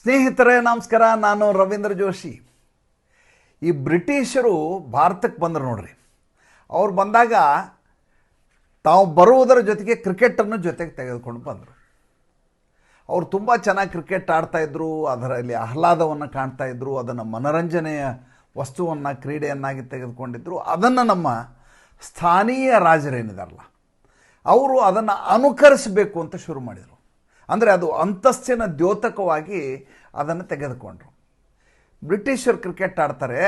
ಸ್ನೇಹಿತರೇ ನಮಸ್ಕಾರ. ನಾನು ರವೀಂದ್ರ ಜೋಶಿ. ಈ ಬ್ರಿಟಿಷರು ಭಾರತಕ್ಕೆ ಬಂದರು ನೋಡ್ರಿ. ಅವ್ರು ಬಂದಾಗ ತಾವು ಬರುವುದರ ಜೊತೆಗೆ ಕ್ರಿಕೆಟನ್ನು ಜೊತೆಗೆ ತೆಗೆದುಕೊಂಡು ಬಂದರು. ಅವರು ತುಂಬ ಚೆನ್ನಾಗಿ ಕ್ರಿಕೆಟ್ ಆಡ್ತಾಯಿದ್ರು, ಅದರಲ್ಲಿ ಆಹ್ಲಾದವನ್ನು ಕಾಣ್ತಾಯಿದ್ರು, ಅದನ್ನು ಮನೋರಂಜನೆಯ ವಸ್ತುವನ್ನು ಕ್ರೀಡೆಯನ್ನಾಗಿ ತೆಗೆದುಕೊಂಡಿದ್ದರು. ಅದನ್ನು ನಮ್ಮ ಸ್ಥಾನೀಯ ರಾಜರೇನಿದಾರಲ್ಲ ಅವರು ಅದನ್ನು ಅನುಕರಿಸಬೇಕು ಅಂತ ಶುರು ಮಾಡಿದರು. ಅಂದರೆ ಅದು ಅಂತಸ್ತಿನ ದ್ಯೋತಕವಾಗಿ ಅದನ್ನು ತೆಗೆದುಕೊಂಡ್ರು. ಬ್ರಿಟಿಷರು ಕ್ರಿಕೆಟ್ ಆಡ್ತಾರೆ,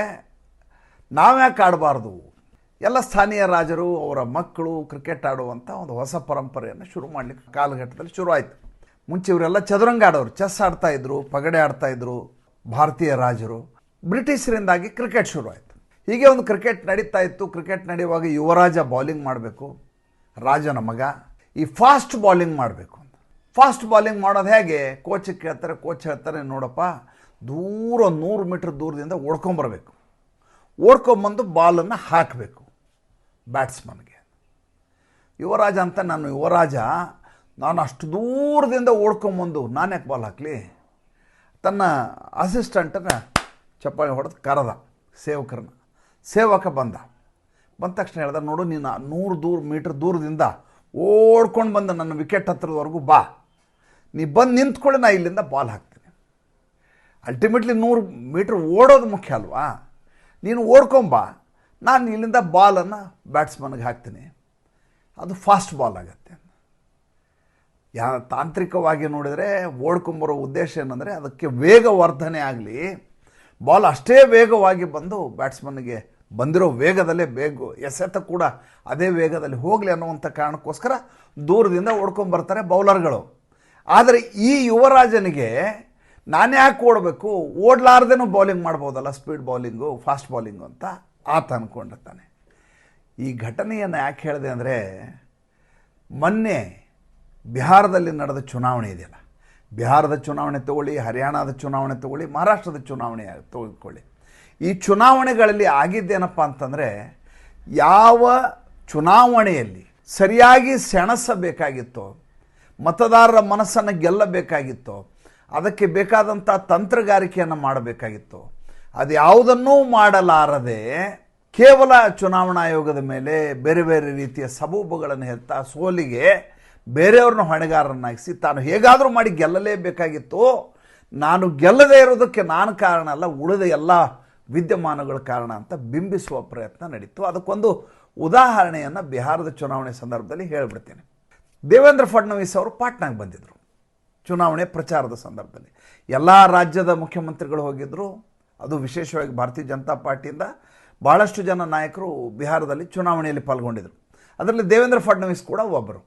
ನಾವ್ಯಾಕೆ ಆಡಬಾರ್ದು? ಎಲ್ಲ ಸ್ಥಾನೀಯ ರಾಜರು ಅವರ ಮಕ್ಕಳು ಕ್ರಿಕೆಟ್ ಆಡುವಂಥ ಒಂದು ಹೊಸ ಪರಂಪರೆಯನ್ನು ಶುರು ಮಾಡಲಿಕ್ಕೆ ಕಾಲಘಟ್ಟದಲ್ಲಿ ಶುರು ಆಯಿತು. ಮುಂಚೆ ಇವರೆಲ್ಲ ಚದುರಂಗ ಆಡೋರು, ಚೆಸ್ ಆಡ್ತಾಯಿದ್ರು, ಪಗಡೆ ಆಡ್ತಾಯಿದ್ರು ಭಾರತೀಯ ರಾಜರು. ಬ್ರಿಟಿಷರಿಂದಾಗಿ ಕ್ರಿಕೆಟ್ ಶುರು ಆಯಿತು. ಹೀಗೆ ಒಂದು ಕ್ರಿಕೆಟ್ ನಡೀತಾ ಇತ್ತು. ಕ್ರಿಕೆಟ್ ನಡೆಯುವಾಗ ಯುವರಾಜ ಬೌಲಿಂಗ್ ಮಾಡಬೇಕು, ರಾಜನ ಮಗ. ಈ ಫಾಸ್ಟ್ ಬೌಲಿಂಗ್ ಮಾಡಬೇಕು. ಫಾಸ್ಟ್ ಬೌಲಿಂಗ್ ಮಾಡೋದು ಹೇಗೆ? ಕೋಚಿಗೆ ಕೇಳ್ತಾರೆ. ಕೋಚ್ ಹೇಳ್ತಾರೆ, ನೋಡಪ್ಪ, ದೂರ 100 ಮೀಟ್ರ್ ದೂರದಿಂದ ಓಡ್ಕೊಂಬರ್ಬೇಕು. ಓಡ್ಕೊಂಬಂದು ಬಾಲನ್ನು ಹಾಕಬೇಕು ಬ್ಯಾಟ್ಸ್ಮನ್ಗೆ. ಯುವರಾಜ ಅಂತ, ನಾನು ಯುವರಾಜ, ನಾನು ಅಷ್ಟು ದೂರದಿಂದ ಓಡ್ಕೊಂಬಂದು ನಾನು ಯಾಕೆ ಬಾಲ್ ಹಾಕಲಿ? ತನ್ನ ಅಸಿಸ್ಟೆಂಟನ್ನು ಚಪ್ಪಾಳೆ ಹೊಡೆದು ಕರೆದ, ಸೇವಕ ಬಂದ ತಕ್ಷಣ ಹೇಳ್ದ, ನೋಡು, ನೀನು 100 ಮೀಟ್ರ್ ದೂರದಿಂದ ಓಡ್ಕೊಂಡು ಬಂದು ನನ್ನ ವಿಕೆಟ್ ಹತ್ರದವರೆಗೂ ಬಾ. ನೀ ಬಂದು ನಿಂತ್ಕೊಳ್ಳಿ, ನಾ ಇಲ್ಲಿಂದ ಬಾಲ್ ಹಾಕ್ತೀನಿ. ಅಲ್ಟಿಮೇಟ್ಲಿ 100 ಮೀಟ್ರ್ ಓಡೋದು ಮುಖ್ಯ ಅಲ್ವಾ? ನೀನು ಓಡ್ಕೊಂಬಾ, ನಾನು ಇಲ್ಲಿಂದ ಬಾಲನ್ನು ಬ್ಯಾಟ್ಸ್ಮನ್ಗೆ ಹಾಕ್ತೀನಿ. ಅದು ಫಾಸ್ಟ್ ಬಾಲ್ ಆಗುತ್ತೆ. ತಾಂತ್ರಿಕವಾಗಿ ನೋಡಿದರೆ ಓಡ್ಕೊಂಬರೋ ಉದ್ದೇಶ ಏನಂದರೆ ಅದಕ್ಕೆ ವೇಗವರ್ಧನೆ ಆಗಲಿ, ಬಾಲ್ ಅಷ್ಟೇ ವೇಗವಾಗಿ ಬಂದು ಬ್ಯಾಟ್ಸ್ಮನ್ಗೆ ಬಂದಿರೋ ವೇಗದಲ್ಲೇ ಎಸೆತ ಕೂಡ ಅದೇ ವೇಗದಲ್ಲಿ ಹೋಗಲಿ ಅನ್ನುವಂಥ ಕಾರಣಕ್ಕೋಸ್ಕರ ದೂರದಿಂದ ಓಡ್ಕೊಂಬರ್ತಾರೆ ಬೌಲರ್ಗಳು. ಆದರೆ ಈ ಯುವರಾಜನಿಗೆ ನಾನು ಯಾಕೆ ಓಡಬೇಕು? ಓಡಲಾರ್ದೇನೂ ಬೌಲಿಂಗ್ ಮಾಡ್ಬೋದಲ್ಲ, ಸ್ಪೀಡ್ ಬೌಲಿಂಗು, ಫಾಸ್ಟ್ ಬೌಲಿಂಗು ಅಂತ ಆತ ಅಂದ್ಕೊಂಡಿರ್ತಾನೆ. ಈ ಘಟನೆಯನ್ನು ಯಾಕೆ ಹೇಳಿದೆ ಅಂದರೆ, ಮೊನ್ನೆ ಬಿಹಾರದಲ್ಲಿ ನಡೆದ ಚುನಾವಣೆ ಇದೆಯಲ್ಲ, ಬಿಹಾರದ ಚುನಾವಣೆ ತಗೊಳ್ಳಿ, ಹರಿಯಾಣದ ಚುನಾವಣೆ ತಗೊಳ್ಳಿ, ಮಹಾರಾಷ್ಟ್ರದ ಚುನಾವಣೆ ತೆಗೆದುಕೊಳ್ಳಿ. ಈ ಚುನಾವಣೆಗಳಲ್ಲಿ ಆಗಿದ್ದೇನಪ್ಪ ಅಂತಂದರೆ, ಯಾವ ಚುನಾವಣೆಯಲ್ಲಿ ಸರಿಯಾಗಿ ಸೆಣಸಬೇಕಾಗಿತ್ತೋ, ಮತದಾರರ ಮನಸ್ಸನ್ನು ಗೆಲ್ಲಬೇಕಾಗಿತ್ತೋ, ಅದಕ್ಕೆ ಬೇಕಾದಂಥ ತಂತ್ರಗಾರಿಕೆಯನ್ನು ಮಾಡಬೇಕಾಗಿತ್ತು, ಅದು ಯಾವುದನ್ನೂ ಮಾಡಲಾರದೆ ಕೇವಲ ಚುನಾವಣಾ ಆಯೋಗದ ಮೇಲೆ ಬೇರೆ ಬೇರೆ ರೀತಿಯ ಸಬೂಬುಗಳನ್ನು ಹೇಳ್ತಾ ಸೋಲಿಗೆ ಬೇರೆಯವ್ರನ್ನ ಹೊಣೆಗಾರರನ್ನಾಗಿಸಿ ತಾನು ಹೇಗಾದರೂ ಮಾಡಿ ಗೆಲ್ಲಲೇಬೇಕಾಗಿತ್ತು. ನಾನು ಗೆಲ್ಲದೇ ಇರೋದಕ್ಕೆ ನಾನು ಕಾರಣ ಅಲ್ಲ, ಉಳಿದ ಎಲ್ಲ ವಿದ್ಯಮಾನಗಳ ಕಾರಣ ಅಂತ ಬಿಂಬಿಸುವ ಪ್ರಯತ್ನ ನಡೀತು. ಅದಕ್ಕೊಂದು ಉದಾಹರಣೆಯನ್ನು ಬಿಹಾರದ ಚುನಾವಣೆ ಸಂದರ್ಭದಲ್ಲಿ ಹೇಳಿಬಿಡ್ತೇನೆ. ದೇವೇಂದ್ರ ಫಡ್ನವೀಸ್ ಅವರು ಪಾಟ್ನಾಗೆ ಬಂದಿದ್ದರು ಚುನಾವಣೆ ಪ್ರಚಾರದ ಸಂದರ್ಭದಲ್ಲಿ. ಎಲ್ಲ ರಾಜ್ಯದ ಮುಖ್ಯಮಂತ್ರಿಗಳು ಹೋಗಿದ್ದರು. ಅದು ವಿಶೇಷವಾಗಿ ಭಾರತೀಯ ಜನತಾ ಪಾರ್ಟಿಯಿಂದ ಭಾಳಷ್ಟು ಜನ ನಾಯಕರು ಬಿಹಾರದಲ್ಲಿ ಚುನಾವಣೆಯಲ್ಲಿ ಪಾಲ್ಗೊಂಡಿದ್ದರು. ಅದರಲ್ಲಿ ದೇವೇಂದ್ರ ಫಡ್ನವೀಸ್ ಕೂಡ ಒಬ್ಬರು.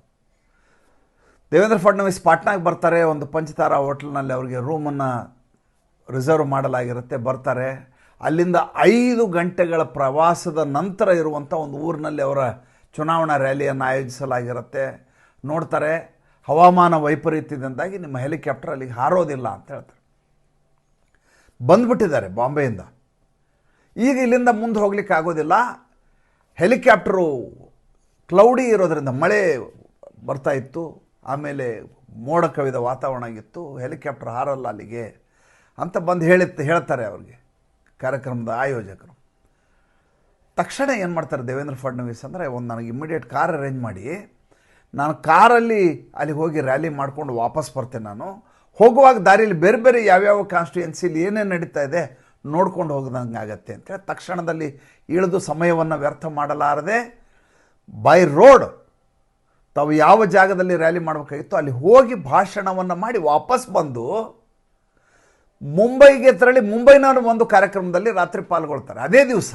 ದೇವೇಂದ್ರ ಫಡ್ನವೀಸ್ ಪಾಟ್ನಾಗೆ ಬರ್ತಾರೆ. ಒಂದು ಪಂಚತಾರಾ ಹೋಟ್ಲ್ನಲ್ಲಿ ಅವರಿಗೆ ರೂಮನ್ನು ರಿಸರ್ವ್ ಮಾಡಲಾಗಿರುತ್ತೆ. ಬರ್ತಾರೆ. ಅಲ್ಲಿಂದ 5 ಗಂಟೆಗಳ ಪ್ರವಾಸದ ನಂತರ ಇರುವಂಥ ಒಂದು ಊರಿನಲ್ಲಿ ಅವರ ಚುನಾವಣಾ ರ್ಯಾಲಿಯನ್ನು ಆಯೋಜಿಸಲಾಗಿರುತ್ತೆ. ನೋಡ್ತಾರೆ, ಹವಾಮಾನ ವೈಪರೀತ್ಯದಿಂದಾಗಿ ನಿಮ್ಮ ಹೆಲಿಕಾಪ್ಟರ್ ಅಲ್ಲಿಗೆ ಹಾರೋದಿಲ್ಲ ಅಂತ ಹೇಳ್ತಾರೆ. ಬಂದುಬಿಟ್ಟಿದ್ದಾರೆ ಬಾಂಬೆಯಿಂದ. ಈಗ ಇಲ್ಲಿಂದ ಮುಂದೆ ಹೋಗ್ಲಿಕ್ಕೆ ಆಗೋದಿಲ್ಲ. ಹೆಲಿಕಾಪ್ಟರು ಕ್ಲೌಡಿ ಇರೋದರಿಂದ ಮಳೆ ಬರ್ತಾ ಇತ್ತು, ಆಮೇಲೆ ಮೋಡ ಕವಿದ ವಾತಾವರಣ ಆಗಿತ್ತು, ಹೆಲಿಕಾಪ್ಟರ್ ಹಾರಲ್ಲ ಅಲ್ಲಿಗೆ ಅಂತ ಬಂದು ಹೇಳ್ತಾರೆ ಅವ್ರಿಗೆ ಕಾರ್ಯಕ್ರಮದ ಆಯೋಜಕರು. ತಕ್ಷಣ ಏನು ಮಾಡ್ತಾರೆ ದೇವೇಂದ್ರ ಫಡ್ನವೀಸ್ ಅಂದರೆ, ನನಗೆ ಇಮ್ಮಿಡಿಯೇಟ್ ಕಾರ್ ಅರೇಂಜ್ ಮಾಡಿ, ನಾನು ಕಾರಲ್ಲಿ ಅಲ್ಲಿಗೆ ಹೋಗಿ ರ್ಯಾಲಿ ಮಾಡ್ಕೊಂಡು ವಾಪಸ್ ಬರ್ತೇನೆ. ನಾನು ಹೋಗುವಾಗ ದಾರಿಯಲ್ಲಿ ಬೇರೆ ಬೇರೆ ಯಾವ್ಯಾವ ಕಾನ್ಸ್ಟಿಟ್ಯೂಯೆನ್ಸಿಲಿ ಏನೇನು ನಡೀತಾ ಇದೆ ನೋಡ್ಕೊಂಡು ಹೋಗೋದಂಗೆ ಆಗತ್ತೆ ಅಂತೇಳಿ ತಕ್ಷಣದಲ್ಲಿ ಇಳಿದು ಸಮಯವನ್ನು ವ್ಯರ್ಥ ಮಾಡಲಾರದೆ ಬೈ ರೋಡ್ ತಾವು ಯಾವ ಜಾಗದಲ್ಲಿ ರ್ಯಾಲಿ ಮಾಡಬೇಕಾಗಿತ್ತು ಅಲ್ಲಿ ಹೋಗಿ ಭಾಷಣವನ್ನು ಮಾಡಿ ವಾಪಸ್ ಬಂದು ಮುಂಬೈಗೆ ತೆರಳಿ ಮುಂಬೈನವರು ಒಂದು ಕಾರ್ಯಕ್ರಮದಲ್ಲಿ ರಾತ್ರಿ ಪಾಲ್ಗೊಳ್ತಾರೆ. ಅದೇ ದಿವಸ,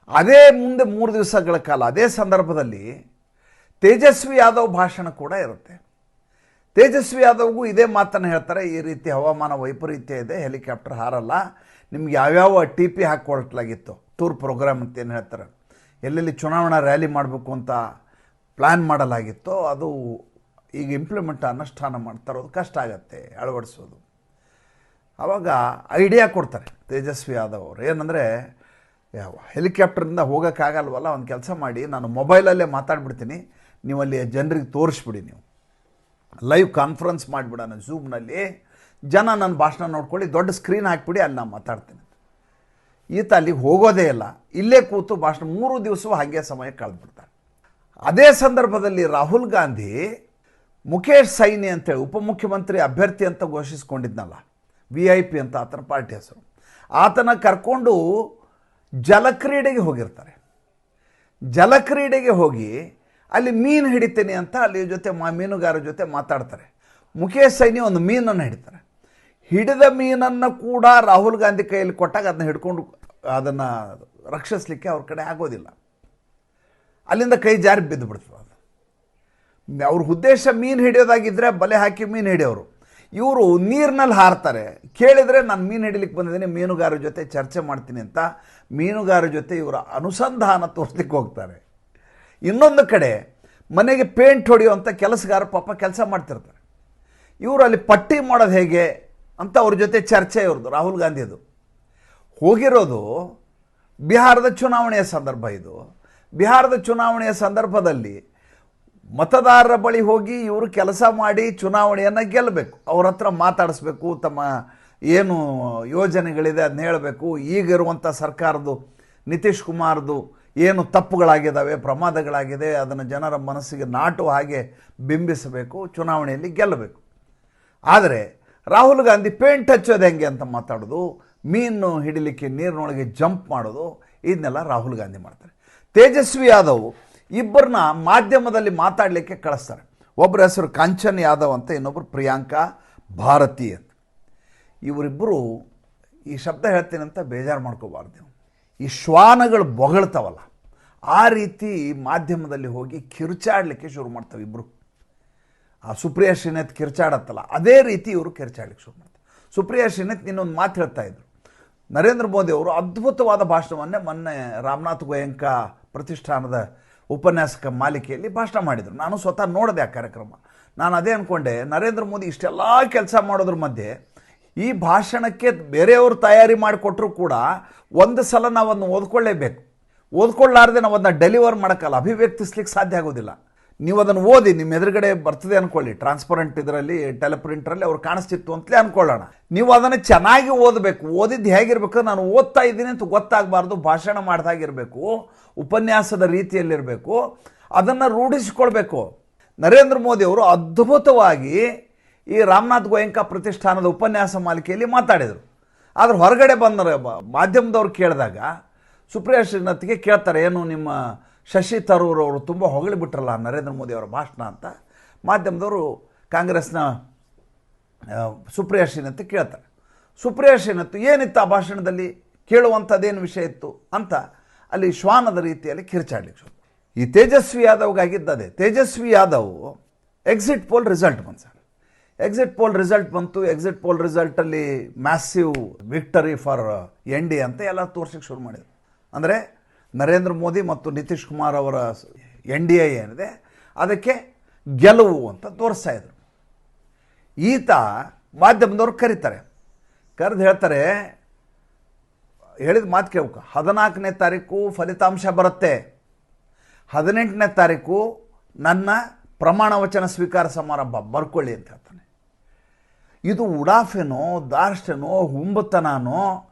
ಅದೇ ಮುಂದೆ 3 ದಿವಸಗಳ ಕಾಲ ಅದೇ ಸಂದರ್ಭದಲ್ಲಿ ತೇಜಸ್ವಿ ಯಾದವ್ ಭಾಷಣ ಕೂಡ ಇರುತ್ತೆ. ತೇಜಸ್ವಿ ಯಾದವ್ಗೂ ಇದೇ ಮಾತನ್ನು ಹೇಳ್ತಾರೆ, ಈ ರೀತಿ ಹವಾಮಾನ ವೈಪರೀತ್ಯ ಇದೆ, ಹೆಲಿಕಾಪ್ಟರ್ ಹಾರಲ್ಲ, ನಿಮ್ಗೆ ಯಾವ್ಯಾವ TP ಹಾಕ್ಕೊಳ್ಲಾಗಿತ್ತು, ಟೂರ್ ಪ್ರೋಗ್ರಾಮ್ ಅಂತ ಏನು ಹೇಳ್ತಾರೆ, ಎಲ್ಲೆಲ್ಲಿ ಚುನಾವಣಾ ರ್ಯಾಲಿ ಮಾಡಬೇಕು ಅಂತ ಪ್ಲ್ಯಾನ್ ಮಾಡಲಾಗಿತ್ತು, ಅದು ಈಗ ಇಂಪ್ಲಿಮೆಂಟ್ ಅನುಷ್ಠಾನ ಮಾಡ್ತಾರೋದು ಕಷ್ಟ ಆಗತ್ತೆ ಅಳವಡಿಸೋದು. ಆವಾಗ ಐಡಿಯಾ ಕೊಡ್ತಾರೆ ತೇಜಸ್ವಿ ಯಾದವ್ ಅವರು. ಏನಂದರೆ, ಹೆಲಿಕಾಪ್ಟರಿಂದ ಹೋಗೋಕ್ಕಾಗಲ್ವಲ್ಲ, ಒಂದು ಕೆಲಸ ಮಾಡಿ, ನಾನು ಮೊಬೈಲಲ್ಲೇ ಮಾತಾಡ್ಬಿಡ್ತೀನಿ, ನೀವು ಅಲ್ಲಿ ಜನರಿಗೆ ತೋರಿಸ್ಬಿಡಿ, ನೀವು ಲೈವ್ ಕಾನ್ಫರೆನ್ಸ್ ಮಾಡಿಬಿಡೋಣ ಝೂಮ್ನಲ್ಲಿ, ಜನ ನನ್ನ ಭಾಷಣ ನೋಡ್ಕೊಳ್ಳಿ, ದೊಡ್ಡ ಸ್ಕ್ರೀನ್ ಹಾಕಿಬಿಡಿ, ಅಲ್ಲಿ ನಾನು ಮಾತಾಡ್ತೀನಿ. ಈತ ಅಲ್ಲಿಗೆ ಹೋಗೋದೇ ಇಲ್ಲ, ಇಲ್ಲೇ ಕೂತು ಭಾಷಣ 3 ದಿವಸವೂ ಹಾಗೆ ಸಮಯ ಕಳೆದ್ಬಿಡ್ತಾರೆ. ಅದೇ ಸಂದರ್ಭದಲ್ಲಿ ರಾಹುಲ್ ಗಾಂಧಿ ಮುಖೇಶ್ ಸೈನಿ ಅಂತೇಳಿ ಉಪಮುಖ್ಯಮಂತ್ರಿ ಅಭ್ಯರ್ಥಿ ಅಂತ ಘೋಷಿಸ್ಕೊಂಡಿದ್ನಲ್ಲ, VIP ಅಂತ ಆತನ ಪಾರ್ಟಿ ಹೆಸರು, ಆತನ ಕರ್ಕೊಂಡು ಜಲಕ್ರೀಡೆಗೆ ಹೋಗಿರ್ತಾರೆ. ಜಲಕ್ರೀಡೆಗೆ ಹೋಗಿ ಅಲ್ಲಿ ಮೀನು ಹಿಡಿತೀನಿ ಅಂತ ಅಲ್ಲಿ ಜೊತೆ ಮೀನುಗಾರರ ಜೊತೆ ಮಾತಾಡ್ತಾರೆ. ಮುಖೇಶ್ ಸೈನಿ ಒಂದು ಮೀನನ್ನು ಹಿಡಿತಾರೆ. ಹಿಡಿದ ಮೀನನ್ನು ಕೂಡ ರಾಹುಲ್ ಗಾಂಧಿ ಕೈಯಲ್ಲಿ ಕೊಟ್ಟಾಗ ಅದನ್ನ ಹಿಡ್ಕೊಂಡು ಅದನ್ನು ರಕ್ಷಿಸಲಿಕ್ಕೆ ಅವ್ರ ಕಡೆ ಆಗೋದಿಲ್ಲ, ಅಲ್ಲಿಂದ ಕೈ ಜಾರಿ ಬಿದ್ದು ಬಿಡ್ತದೆ. ಅದು ಅವ್ರ ಉದ್ದೇಶ ಮೀನು ಹಿಡಿಯೋದಾಗಿದ್ದರೆ ಬಲೆ ಹಾಕಿ ಮೀನು ಹಿಡಿಯೋರು, ಇವರು ನೀರಿನಲ್ಲಿ ಹಾರ್ತಾರೆ. ಕೇಳಿದರೆ ನಾನು ಮೀನು ಹಿಡಿಲಿಕ್ಕೆ ಬಂದಿದ್ದೀನಿ, ಮೀನುಗಾರರ ಜೊತೆ ಚರ್ಚೆ ಮಾಡ್ತೀನಿ ಅಂತ ಮೀನುಗಾರರ ಜೊತೆ ಇವರ ಅನುಸಂಧಾನ ತೋರಿಸ್ಲಿಕ್ಕೆ ಹೋಗ್ತಾರೆ. ಇನ್ನೊಂದು ಕಡೆ ಮನೆಗೆ ಪೇಂಟ್ ಹೊಡೆಯುವಂಥ ಕೆಲಸಗಾರ ಪಾಪ ಕೆಲಸ ಮಾಡ್ತಿರ್ತಾರೆ. ಇವರು ಅಲ್ಲಿ ಪಟ್ಟಿ ಮಾಡೋದು ಹೇಗೆ ಅಂತ ಅವ್ರ ಜೊತೆ ಚರ್ಚೆ ಇವ್ರದ್ದು, ರಾಹುಲ್ ಗಾಂಧಿದು. ಹೋಗಿರೋದು ಬಿಹಾರದ ಚುನಾವಣೆಯ ಸಂದರ್ಭ. ಇದು ಬಿಹಾರದ ಚುನಾವಣೆಯ ಸಂದರ್ಭದಲ್ಲಿ ಮತದಾರರ ಬಳಿ ಹೋಗಿ ಇವರು ಕೆಲಸ ಮಾಡಿ ಚುನಾವಣೆಯನ್ನು ಗೆಲ್ಲಬೇಕು, ಅವ್ರ ಹತ್ರ ಮಾತಾಡಿಸ್ಬೇಕು, ತಮ್ಮ ಏನು ಯೋಜನೆಗಳಿದೆ ಅದನ್ನ ಹೇಳಬೇಕು. ಈಗಿರುವಂಥ ಸರ್ಕಾರದ್ದು ನಿತೀಶ್ ಕುಮಾರ್ದು ಏನು ತಪ್ಪುಗಳಾಗಿದ್ದಾವೆ, ಪ್ರಮಾದಗಳಾಗಿದೆ, ಅದನ್ನು ಜನರ ಮನಸ್ಸಿಗೆ ನಾಟು ಹಾಗೆ ಬಿಂಬಿಸಬೇಕು, ಚುನಾವಣೆಯಲ್ಲಿ ಗೆಲ್ಲಬೇಕು. ಆದರೆ ರಾಹುಲ್ ಗಾಂಧಿ ಪೇಂಟ್ ಹಚ್ಚೋದು ಹೆಂಗೆ ಅಂತ ಮಾತಾಡೋದು, ಮೀನು ಹಿಡಿಲಿಕ್ಕೆ ನೀರಿನೊಳಗೆ ಜಂಪ್ ಮಾಡೋದು, ಇದನ್ನೆಲ್ಲ ರಾಹುಲ್ ಗಾಂಧಿ ಮಾಡ್ತಾರೆ. ತೇಜಸ್ವಿ ಯಾದವ್ ಇಬ್ಬರನ್ನ ಮಾಧ್ಯಮದಲ್ಲಿ ಮಾತಾಡಲಿಕ್ಕೆ ಕಳಿಸ್ತಾರೆ. ಒಬ್ಬರ ಹೆಸರು ಕಾಂಚನ್ ಯಾದವ್ ಅಂತ, ಇನ್ನೊಬ್ಬರು ಪ್ರಿಯಾಂಕಾ ಭಾರತಿ ಅಂತ. ಇವರಿಬ್ಬರು, ಈ ಶಬ್ದ ಹೇಳ್ತೀನಿ ಅಂತ ಬೇಜಾರು ಮಾಡ್ಕೋಬಾರ್ದು ನೀವು, ಈ ಶ್ವಾನಗಳು ಬೊಗಳ್ತಾವಲ್ಲ ಆ ರೀತಿ ಮಾಧ್ಯಮದಲ್ಲಿ ಹೋಗಿ ಕಿರ್ಚಾಡಲಿಕ್ಕೆ ಶುರು ಮಾಡ್ತವೆ ಇಬ್ಬರು. ಆ ಸುಪ್ರಿಯಾ ಶ್ರೀನಾಥ್ ಕಿರ್ಚಾಡತ್ತಲ್ಲ ಅದೇ ರೀತಿ ಇವರು ಕಿರ್ಚಾಡಲಿಕ್ಕೆ ಶುರು ಮಾಡ್ತಾರೆ. ಸುಪ್ರಿಯಾ ಶ್ರೀನಾಥ್ ಇನ್ನೊಂದು ಮಾತು ಹೇಳ್ತಾ ಇದ್ರು, ನರೇಂದ್ರ ಮೋದಿ ಅವರು ಅದ್ಭುತವಾದ ಭಾಷಣವನ್ನೇ ಮೊನ್ನೆ ರಾಮನಾಥ್ ಗೋಯಂಕ ಪ್ರತಿಷ್ಠಾನದ ಉಪನ್ಯಾಸಕ ಮಾಲಿಕೆಯಲ್ಲಿ ಭಾಷಣ ಮಾಡಿದರು. ನಾನು ಸ್ವತಃ ನೋಡಿದೆ ಆ ಕಾರ್ಯಕ್ರಮ. ನಾನು ಅದೇ ಅಂದ್ಕೊಂಡೆ, ನರೇಂದ್ರ ಮೋದಿ ಇಷ್ಟೆಲ್ಲ ಕೆಲಸ ಮಾಡೋದ್ರ ಮಧ್ಯೆ ಈ ಭಾಷಣಕ್ಕೆ ಬೇರೆಯವರು ತಯಾರಿ ಮಾಡಿಕೊಟ್ರೂ ಕೂಡ ಒಂದು ಸಲ ನಾವನ್ನು ಓದ್ಕೊಳ್ಳೇಬೇಕು. ಓದ್ಕೊಳ್ಳಾರ್ದೆ ನಾವು ಅದನ್ನ ಡೆಲಿವರ್ ಮಾಡೋಕ್ಕಲ್ಲ, ಅಭಿವ್ಯಕ್ತಿಸ್ಲಿಕ್ಕೆ ಸಾಧ್ಯ ಆಗೋದಿಲ್ಲ. ನೀವು ಅದನ್ನು ಓದಿ, ನಿಮ್ಮ ಎದುರುಗಡೆ ಬರ್ತದೆ ಅಂದ್ಕೊಳ್ಳಿ, ಟ್ರಾನ್ಸ್ಪರೆಂಟ್ ಇದರಲ್ಲಿ ಟೆಲಿಪ್ರಿಂಟ್ರಲ್ಲಿ ಅವ್ರು ಕಾಣಿಸ್ತಿತ್ತು ಅಂತಲೇ ಅಂದ್ಕೊಳ್ಳೋಣ. ನೀವು ಅದನ್ನು ಚೆನ್ನಾಗಿ ಓದಬೇಕು. ಓದಿದ್ದು ಹೇಗಿರಬೇಕು, ನಾನು ಓದ್ತಾ ಇದ್ದೀನಿ ಅಂತ ಗೊತ್ತಾಗಬಾರ್ದು, ಭಾಷಣ ಮಾಡ್ದಾಗಿರಬೇಕು, ಉಪನ್ಯಾಸದ ರೀತಿಯಲ್ಲಿರಬೇಕು, ಅದನ್ನು ರೂಢಿಸಿಕೊಳ್ಬೇಕು. ನರೇಂದ್ರ ಮೋದಿ ಅವರು ಅದ್ಭುತವಾಗಿ ಈ ರಾಮನಾಥ್ ಗೋಯಂಕ ಪ್ರತಿಷ್ಠಾನದ ಉಪನ್ಯಾಸ ಮಾಲಿಕೆಯಲ್ಲಿ ಮಾತಾಡಿದರು. ಆದರೆ ಹೊರಗಡೆ ಬಂದ ಮಾಧ್ಯಮದವ್ರು ಕೇಳಿದಾಗ ಸುಪ್ರಿಯಾ ಶ್ರೀನಾಥ್ಗೆ ಕೇಳ್ತಾರೆ, ಏನು ನಿಮ್ಮ ಶಶಿ ತರೂರ್ ಅವರು ತುಂಬ ಹೊಗಳಿಬಿಟ್ರಲ್ಲ ನರೇಂದ್ರ ಮೋದಿ ಅವರ ಭಾಷಣ ಅಂತ. ಮಾಧ್ಯಮದವರು ಕಾಂಗ್ರೆಸ್ನ ಸುಪ್ರಿಯಾ ಶ್ರೀನಾಥ್ ಕೇಳ್ತಾರೆ. ಸುಪ್ರಿಯಾ ಶ್ರೀನಾಥ್ ಏನಿತ್ತು ಆ ಭಾಷಣದಲ್ಲಿ, ಕೇಳುವಂಥದ್ದೇನು ವಿಷಯ ಇತ್ತು ಅಂತ ಅಲ್ಲಿ ಶ್ವಾನದ ರೀತಿಯಲ್ಲಿ ಕಿರ್ಚಾಡ್ಲಿಕ್ಕೆ ಶುರು. ಈ ತೇಜಸ್ವಿ ಯಾದವ್ಗಾಗಿದ್ದದೆ. Tejashwi Yadav exit poll result ಬಂತು ಸರ್. ಎಕ್ಸಿಟ್ ಪೋಲ್ ರಿಸಲ್ಟ್ ಬಂತು. ಎಕ್ಸಿಟ್ ಪೋಲ್ ರಿಸಲ್ಟಲ್ಲಿ ಮ್ಯಾಸಿವ್ ವಿಕ್ಟರಿ ಫಾರ್ NDA ಅಂತ ಎಲ್ಲ ತೋರ್ಸಕ್ಕೆ ಶುರು ಮಾಡಿದರು. ಅಂದರೆ ನರೇಂದ್ರ ಮೋದಿ ಮತ್ತು ನಿತೀಶ್ ಕುಮಾರ್ ಅವರ NDA ಏನಿದೆ ಅದಕ್ಕೆ ಗೆಲುವು ಅಂತ ತೋರಿಸ್ತಾ ಇದ್ರು. ಈತ ಮಾಧ್ಯಮದವ್ರು ಕರೀತಾರೆ, ಕರೆದು ಹೇಳ್ತಾರೆ, ಹೇಳಿದ ಮಾತು ಕೇಳ್ಕ, 14ನೇ ತಾರೀಕು ಫಲಿತಾಂಶ ಬರುತ್ತೆ, 18ನೇ ತಾರೀಕು ನನ್ನ ಪ್ರಮಾಣ ವಚನ ಸ್ವೀಕಾರ ಸಮಾರಂಭ, ಬರ್ಕೊಳ್ಳಿ ಅಂತ ಹೇಳ್ತಾನೆ. ಇದು ಉಡಾಫೆನೋ ದಾರ್ಷ್ಟನೋ ಹುಂಬತನೋ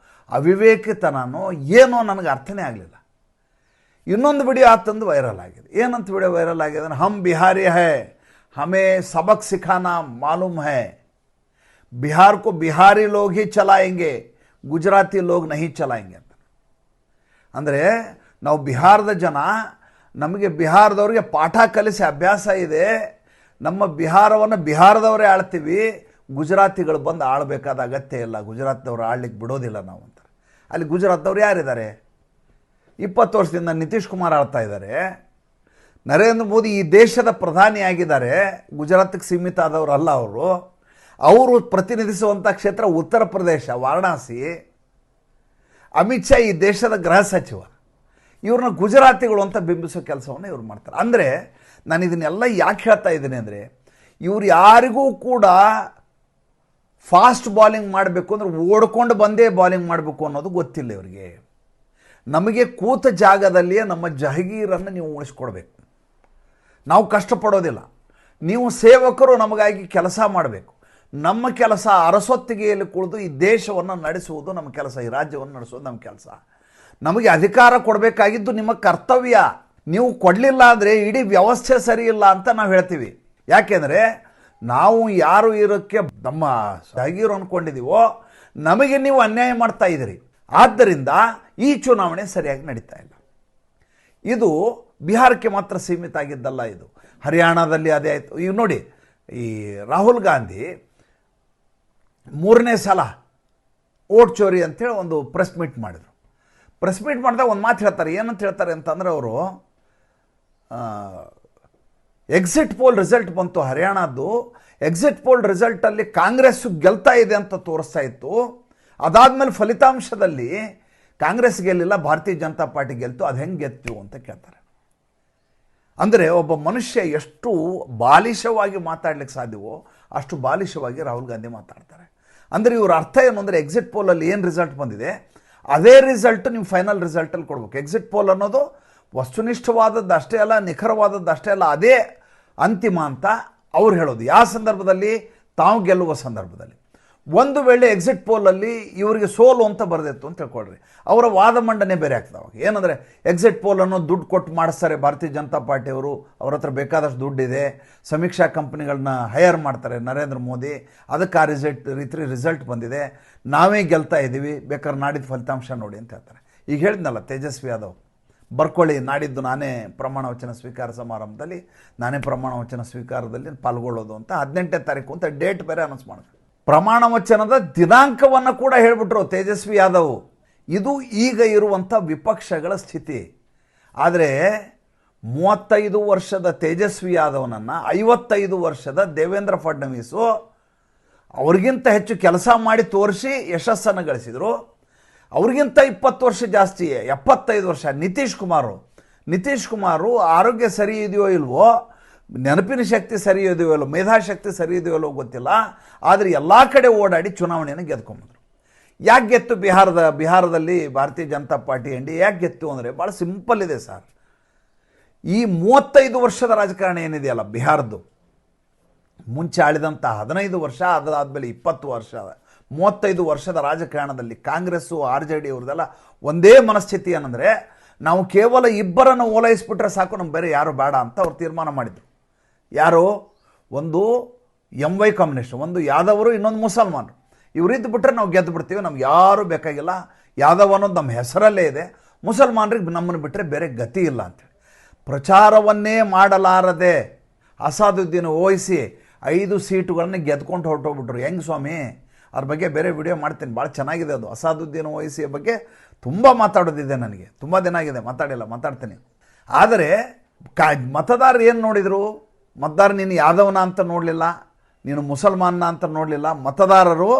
ಅವಿವೇಕಿತನೋ ಏನೋ ನನಗೆ ಅರ್ಥನೇ ಆಗಲಿಲ್ಲ. ಇನ್ನೊಂದು ವಿಡಿಯೋ ಆತಂದು ವೈರಲ್ ಆಗಿದೆ. ಏನಂತ ವಿಡಿಯೋ ವೈರಲ್ ಆಗಿದೆ ಅಂದರೆ, ಹಮ್ ಬಿಹಾರಿ ಹೈ, ಹಮೇ ಸಬಕ್ ಸಿಖಾನಾ ಮಾಲೂಮ್ ಹೈ, ಬಿಹಾರ್ ಕೋ ಬಿಹಾರಿ ಲೋಗ್ ಹಿ ಚಲಾಯೆಂಗೆ, ಗುಜರಾತಿ ಲೋಗ್ ನಹಿ ಚಲಾಯೆಂಗೆ ಅಂತ. ಅಂದರೆ ನಾವು ಬಿಹಾರದ ಜನ, ನಮಗೆ ಬಿಹಾರದವ್ರಿಗೆ ಪಾಠ ಕಲಿಸಿ ಅಭ್ಯಾಸ ಇದೆ, ನಮ್ಮ ಬಿಹಾರವನ್ನು ಬಿಹಾರದವರೇ ಆಳ್ತೀವಿ, ಗುಜರಾತಿಗಳು ಬಂದು ಆಳಬೇಕಾದ ಅಗತ್ಯ ಇಲ್ಲ, ಗುಜರಾತ್ದವ್ರು ಆಳ್ಲಿಕ್ಕೆ ಬಿಡೋದಿಲ್ಲ ನಾವು ಅಂತಾರೆ. ಅಲ್ಲಿ ಗುಜರಾತ್ದವ್ರು ಯಾರಿದ್ದಾರೆ? 20 ವರ್ಷದಿಂದ ನಿತೀಶ್ ಕುಮಾರ್ ಆಳ್ತಾ ಇದ್ದಾರೆ. ನರೇಂದ್ರ ಮೋದಿ ಈ ದೇಶದ ಪ್ರಧಾನಿಯಾಗಿದ್ದಾರೆ, ಗುಜರಾತ್ಗೆ ಸೀಮಿತ ಆದವರು ಅಲ್ಲ ಅವರು. ಅವರು ಪ್ರತಿನಿಧಿಸುವಂಥ ಕ್ಷೇತ್ರ ಉತ್ತರ ಪ್ರದೇಶ, ವಾರಣಾಸಿ. ಅಮಿತ್ ಶಾ ಈ ದೇಶದ ಗೃಹ ಸಚಿವ. ಇವ್ರನ್ನ ಗುಜರಾತಿಗಳು ಅಂತ ಬಿಂಬಿಸೋ ಕೆಲಸವನ್ನು ಇವ್ರು ಮಾಡ್ತಾರೆ. ಅಂದರೆ ನಾನು ಇದನ್ನೆಲ್ಲ ಯಾಕೆ ಹೇಳ್ತಾ ಇದ್ದೀನಿ ಅಂದರೆ, ಇವ್ರು ಯಾರಿಗೂ ಕೂಡ ಫಾಸ್ಟ್ ಬಾಲಿಂಗ್ ಮಾಡಬೇಕು ಅಂದರೆ ಓಡ್ಕೊಂಡು ಬಂದೇ ಬಾಲಿಂಗ್ ಮಾಡಬೇಕು ಅನ್ನೋದು ಗೊತ್ತಿಲ್ಲ ಇವರಿಗೆ. ನಮಗೆ ಕೂತ ಜಾಗದಲ್ಲಿಯೇ ನಮ್ಮ ಜಹಗೀರನ್ನು ನೀವು ಉಳಿಸ್ಕೊಡ್ಬೇಕು. ನಾವು ಕಷ್ಟಪಡೋದಿಲ್ಲ, ನೀವು ಸೇವಕರು ನಮಗಾಗಿ ಕೆಲಸ ಮಾಡಬೇಕು. ನಮ್ಮ ಕೆಲಸ ಅರಸೊತ್ತಿಗೆಯಲ್ಲಿ ಕುಳಿದು ಈ ದೇಶವನ್ನು ನಡೆಸುವುದು ನಮ್ಮ ಕೆಲಸ, ಈ ರಾಜ್ಯವನ್ನು ನಡೆಸುವುದು ನಮ್ಮ ಕೆಲಸ. ನಮಗೆ ಅಧಿಕಾರ ಕೊಡಬೇಕಾಗಿದ್ದು ನಿಮ್ಮ ಕರ್ತವ್ಯ. ನೀವು ಕೊಡಲಿಲ್ಲ ಅಂದರೆ ಇಡೀ ವ್ಯವಸ್ಥೆ ಸರಿ ಇಲ್ಲ ಅಂತ ನಾವು ಹೇಳ್ತೀವಿ. ಯಾಕೆಂದರೆ ನಾವು ಯಾರು ಇರೋಕ್ಕೆ ನಮ್ಮ ಜಾಗೀರು ಅಂದ್ಕೊಂಡಿದ್ದೀವೋ ನಮಗೆ ನೀವು ಅನ್ಯಾಯ ಮಾಡ್ತಾ ಇದ್ದೀರಿ. ಆದ್ದರಿಂದ ಈ ಚುನಾವಣೆ ಸರಿಯಾಗಿ ನಡೀತಾ ಇಲ್ಲ. ಇದು ಬಿಹಾರಕ್ಕೆ ಮಾತ್ರ ಸೀಮಿತ ಆಗಿದ್ದಲ್ಲ, ಇದು ಹರಿಯಾಣದಲ್ಲಿ ಅದೇ ಆಯಿತು. ಈಗ ನೋಡಿ, ಈ ರಾಹುಲ್ ಗಾಂಧಿ 3ನೇ ಸಲ ಓಟ್ ಚೋರಿ ಅಂಥೇಳಿ ಒಂದು ಪ್ರೆಸ್ ಮೀಟ್ ಮಾಡಿದರು. ಪ್ರೆಸ್ ಮೀಟ್ ಮಾಡಿದಾಗ ಒಂದು ಮಾತು ಹೇಳ್ತಾರೆ. ಏನಂತ ಹೇಳ್ತಾರೆ ಅಂತಂದರೆ, ಅವರು ಎಕ್ಸಿಟ್ ಪೋಲ್ ರಿಸಲ್ಟ್ ಬಂತು ಹರಿಯಾಣದ್ದು. ಎಕ್ಸಿಟ್ ಪೋಲ್ ರಿಸಲ್ಟಲ್ಲಿ ಕಾಂಗ್ರೆಸ್ ಗೆಲ್ತಾ ಇದೆ ಅಂತ ತೋರಿಸ್ತಾ ಇತ್ತು. ಅದಾದಮೇಲೆ ಫಲಿತಾಂಶದಲ್ಲಿ ಕಾಂಗ್ರೆಸ್ ಗೆಲ್ಲಿಲ್ಲ, ಭಾರತೀಯ ಜನತಾ ಪಾರ್ಟಿ ಗೆಲ್ತು. ಅದು ಹೆಂಗೆ ಗೆತ್ತು ಅಂತ ಕೇಳ್ತಾರೆ. ಅಂದರೆ ಒಬ್ಬ ಮನುಷ್ಯ ಎಷ್ಟು ಬಾಲಿಶವಾಗಿ ಮಾತಾಡ್ಲಿಕ್ಕೆ ಸಾಧ್ಯವೋ ಅಷ್ಟು ಬಾಲಿಶವಾಗಿ ರಾಹುಲ್ ಗಾಂಧಿ ಮಾತಾಡ್ತಾರೆ. ಅಂದರೆ ಇವ್ರ ಅರ್ಥ ಏನು ಅಂದರೆ, ಎಕ್ಸಿಟ್ ಪೋಲಲ್ಲಿ ಏನು ರಿಸಲ್ಟ್ ಬಂದಿದೆ ಅದೇ ರಿಸಲ್ಟ್ ನೀವು ಫೈನಲ್ ರಿಸಲ್ಟಲ್ಲಿ ಕೊಡಬೇಕು. ಎಕ್ಸಿಟ್ ಪೋಲ್ ಅನ್ನೋದು ವಸ್ತುನಿಷ್ಠವಾದದ್ದು ಅಷ್ಟೇ ಅಲ್ಲ, ನಿಖರವಾದದ್ದು ಅಷ್ಟೇ ಅಲ್ಲ, ಅದೇ ಅಂತಿಮ ಅಂತ ಅವ್ರು ಹೇಳೋದು. ಯಾವ ಸಂದರ್ಭದಲ್ಲಿ? ತಾವು ಗೆಲ್ಲುವ ಸಂದರ್ಭದಲ್ಲಿ. ಒಂದು ವೇಳೆ ಎಕ್ಸಿಟ್ ಪೋಲಲ್ಲಿ ಇವರಿಗೆ ಸೋಲು ಅಂತ ಬರೆದಿತ್ತು ಅಂತ ತಿಳ್ಕೊಳ್ರಿ, ಅವರ ವಾದ ಮಂಡನೆ ಬೇರೆ ಆಗ್ತಾವೆ. ಏನಂದರೆ ಎಕ್ಸಿಟ್ ಪೋಲ್ ಅನ್ನೋ ದುಡ್ಡು ಕೊಟ್ಟು ಮಾಡಿಸ್ತಾರೆ ಭಾರತೀಯ ಜನತಾ ಪಾರ್ಟಿಯವರು, ಅವ್ರ ಹತ್ರ ಬೇಕಾದಷ್ಟು ದುಡ್ಡಿದೆ, ಸಮೀಕ್ಷಾ ಕಂಪ್ನಿಗಳನ್ನ ಹೈಯರ್ ಮಾಡ್ತಾರೆ ನರೇಂದ್ರ ಮೋದಿ, ಅದಕ್ಕೆ ಆ ರಿಸಲ್ಟ್ ಬಂದಿದೆ, ನಾವೇ ಗೆಲ್ತಾ ಇದ್ದೀವಿ, ಬೇಕಾದ್ರೆ ನಾಡಿದ್ದು ಫಲಿತಾಂಶ ನೋಡಿ ಅಂತ ಹೇಳ್ತಾರೆ. ಈಗ ಹೇಳಿದ್ನಲ್ಲ ತೇಜಸ್ವಿ ಯಾದವ್, ಬರ್ಕೊಳ್ಳಿ, ನಾಡಿದ್ದು ನಾನೇ ಪ್ರಮಾಣ ವಚನ ಸ್ವೀಕಾರ ಸಮಾರಂಭದಲ್ಲಿ ನಾನೇ ಪ್ರಮಾಣ ವಚನ ಸ್ವೀಕಾರದಲ್ಲಿ ಪಾಲ್ಗೊಳ್ಳೋದು ಅಂತ 18ನೇ ತಾರೀಕು ಅಂತ ಡೇಟ್ ಬೇರೆ ಅನೌನ್ಸ್ ಮಾಡಿದ್ರು. ಪ್ರಮಾಣ ವಚನದ ದಿನಾಂಕವನ್ನು ಕೂಡ ಹೇಳಿಬಿಟ್ರು ತೇಜಸ್ವಿ ಯಾದವ್. ಇದು ಈಗ ಇರುವಂಥ ವಿಪಕ್ಷಗಳ ಸ್ಥಿತಿ. ಆದರೆ 35 ವರ್ಷದ ತೇಜಸ್ವಿ ಯಾದವ್ನನ್ನು 55 ವರ್ಷದ ದೇವೇಂದ್ರ ಫಡ್ನವೀಸು ಅವ್ರಿಗಿಂತ ಹೆಚ್ಚು ಕೆಲಸ ಮಾಡಿ ತೋರಿಸಿ ಯಶಸ್ಸನ್ನು ಗಳಿಸಿದರು. ಅವ್ರಿಗಿಂತ 20 ವರ್ಷ ಜಾಸ್ತಿ, 75 ವರ್ಷ ನಿತೀಶ್ ಕುಮಾರು ಆರೋಗ್ಯ ಸರಿ ಇದೆಯೋ ಇಲ್ವೋ, ನೆನಪಿನ ಶಕ್ತಿ ಸರಿ ಇದೆಯೋ ಇಲ್ಲೋ, ಮೇಧಾಶಕ್ತಿ ಸರಿ ಇದೆಯೋ ಇಲ್ಲೋ ಗೊತ್ತಿಲ್ಲ, ಆದರೆ ಎಲ್ಲ ಕಡೆ ಓಡಾಡಿ ಚುನಾವಣೆಯನ್ನು ಗೆದ್ಕೊಂಬಂದರು. ಯಾಕೆ ಗೆತ್ತು ಬಿಹಾರದಲ್ಲಿ ಭಾರತೀಯ ಜನತಾ ಪಾರ್ಟಿ ಎನ್ ಡಿ ಯಾಕೆ ಗೆತ್ತು ಅಂದರೆ ಭಾಳ ಸಿಂಪಲ್ ಇದೆ ಸರ್. ಈ 35 ವರ್ಷದ ರಾಜಕಾರಣ ಏನಿದೆಯಲ್ಲ ಬಿಹಾರದ್ದು, ಮುಂಚೆ ಆಳಿದಂಥ 15 ವರ್ಷ, ಅದಾದಮೇಲೆ 20 ವರ್ಷ, 35 ವರ್ಷದ ರಾಜಕಾರಣದಲ್ಲಿ ಕಾಂಗ್ರೆಸ್ಸು RJD ಅವ್ರದ್ದೆಲ್ಲ ಒಂದೇ ಮನಸ್ಥಿತಿ ಏನಂದರೆ, ನಾವು ಕೇವಲ ಇಬ್ಬರನ್ನು ಓಲೈಸ್ಬಿಟ್ರೆ ಸಾಕು, ನಮ್ಗೆ ಬೇರೆ ಯಾರು ಬೇಡ ಅಂತ ಅವ್ರು ತೀರ್ಮಾನ ಮಾಡಿದರು. ಯಾರು? ಒಂದು MY ಕಾಂಬಿನೇಷನ್, ಒಂದು ಯಾದವರು, ಇನ್ನೊಂದು ಮುಸಲ್ಮಾನರು. ಇವರಿದ್ದು ಬಿಟ್ಟರೆ ನಾವು ಗೆದ್ದು ಬಿಡ್ತೀವಿ, ನಮ್ಗೆ ಯಾರೂ ಬೇಕಾಗಿಲ್ಲ, ಯಾದವ್ ಅನ್ನೋದು ನಮ್ಮ ಹೆಸರಲ್ಲೇ ಇದೆ, ಮುಸಲ್ಮಾನರಿಗೆ ನಮ್ಮನ್ನು ಬಿಟ್ಟರೆ ಬೇರೆ ಗತಿ ಇಲ್ಲ ಅಂತೇಳಿ ಪ್ರಚಾರವನ್ನೇ ಮಾಡಲಾರದೆ ಅಸಾದುದ್ದೀನ್ ಓವೈಸಿ 5 ಸೀಟುಗಳನ್ನು ಗೆದ್ಕೊಂಡು ಹೊರಟೋಗ್ಬಿಟ್ರು. ಹೆಂಗೆ ಸ್ವಾಮಿ? ಅದ್ರ ಬಗ್ಗೆ ಬೇರೆ ವಿಡಿಯೋ ಮಾಡ್ತೀನಿ, ಭಾಳ ಚೆನ್ನಾಗಿದೆ ಅದು. ಅಸಾದುದ್ದೀನ್ ಓವೈಸಿಯ ಬಗ್ಗೆ ತುಂಬ ಮಾತಾಡೋದಿದೆ ನನಗೆ, ತುಂಬ ದಿನ ಆಗಿದೆ ಮಾತಾಡ್ತೀನಿ. ಆದರೆ ಮತದಾರರು ಏನು ನೋಡಿದರು? ಮತದಾರ ನೀನು ಯಾದವನ ಅಂತ ನೋಡಲಿಲ್ಲ, ನೀನು ಮುಸಲ್ಮಾನ ಅಂತ ನೋಡಲಿಲ್ಲ. ಮತದಾರರು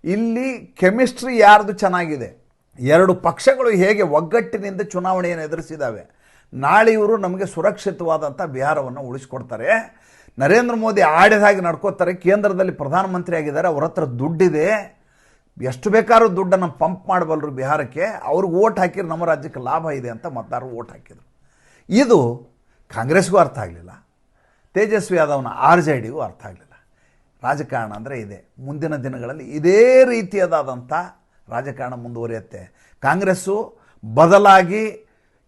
ಇಲ್ಲಿ ಕೆಮಿಸ್ಟ್ರಿ ಯಾರ್ದು ಚೆನ್ನಾಗಿದೆ, ಎರಡು ಪಕ್ಷಗಳು ಹೇಗೆ ಒಗ್ಗಟ್ಟಿನಿಂದ ಚುನಾವಣೆಯನ್ನು ಎದುರಿಸಿದ್ದಾವೆ, ನಾಳೆ ಇವರು ನಮಗೆ ಸುರಕ್ಷಿತವಾದಂಥ ಬಿಹಾರವನ್ನು ಉಳಿಸ್ಕೊಡ್ತಾರೆ, ನರೇಂದ್ರ ಮೋದಿ ಆಡಿದ ಹಾಗೆ ನಡ್ಕೋತಾರೆ, ಕೇಂದ್ರದಲ್ಲಿ ಪ್ರಧಾನಮಂತ್ರಿ ಆಗಿದ್ದಾರೆ, ಅವ್ರ ಹತ್ರ ದುಡ್ಡಿದೆ, ಎಷ್ಟು ಬೇಕಾದ್ರೂ ದುಡ್ಡನ್ನು ಪಂಪ್ ಮಾಡಬಲ್ಲರು ಬಿಹಾರಕ್ಕೆ, ಅವ್ರಿಗೆ ಓಟ್ ಹಾಕಿದ್ರೆ ನಮ್ಮ ರಾಜ್ಯಕ್ಕೆ ಲಾಭ ಇದೆ ಅಂತ ಮತದಾರರು ಓಟ್ ಹಾಕಿದರು. ಇದು ಕಾಂಗ್ರೆಸ್ಗೂ ಅರ್ಥ ಆಗಲಿಲ್ಲ, ತೇಜಸ್ವಿ ಯಾದವ್ನ RJDಗೂ ಅರ್ಥ ಆಗಲಿಲ್ಲ. ರಾಜಕಾರಣ ಅಂದರೆ ಇದೆ, ಮುಂದಿನ ದಿನಗಳಲ್ಲಿ ಇದೇ ರೀತಿಯಾದಂಥ ರಾಜಕಾರಣ ಮುಂದುವರಿಯುತ್ತೆ. ಕಾಂಗ್ರೆಸ್ಸು ಬದಲಾಗಿ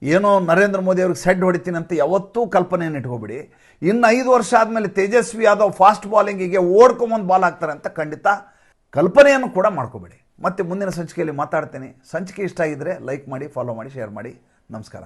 ಏನೋ ನರೇಂದ್ರ ಮೋದಿ ಅವ್ರಿಗೆ ಸೆಡ್ ಹೊಡಿತೀನಿ ಅಂತ ಯಾವತ್ತೂ ಕಲ್ಪನೆಯನ್ನು ಇಟ್ಕೊಬಿಡಿ. ಇನ್ನು 5 ವರ್ಷ ಆದಮೇಲೆ ತೇಜಸ್ವಿ ಯಾದವ್ ಫಾಸ್ಟ್ ಬಾಲಿಂಗಿಗೆ ಓಡ್ಕೊಂಬಂದು ಬಾಲ್ ಹಾಕ್ತಾರೆ ಅಂತ ಖಂಡಿತ ಕಲ್ಪನೆಯನ್ನು ಕೂಡ ಮಾಡ್ಕೋಬೇಡಿ. ಮತ್ತೆ ಮುಂದಿನ ಸಂಚಿಕೆಯಲ್ಲಿ ಮಾತಾಡ್ತೀನಿ. ಸಂಚಿಕೆ ಇಷ್ಟ ಆಗಿದ್ದರೆ ಲೈಕ್ ಮಾಡಿ, ಫಾಲೋ ಮಾಡಿ, ಶೇರ್ ಮಾಡಿ. ನಮಸ್ಕಾರ.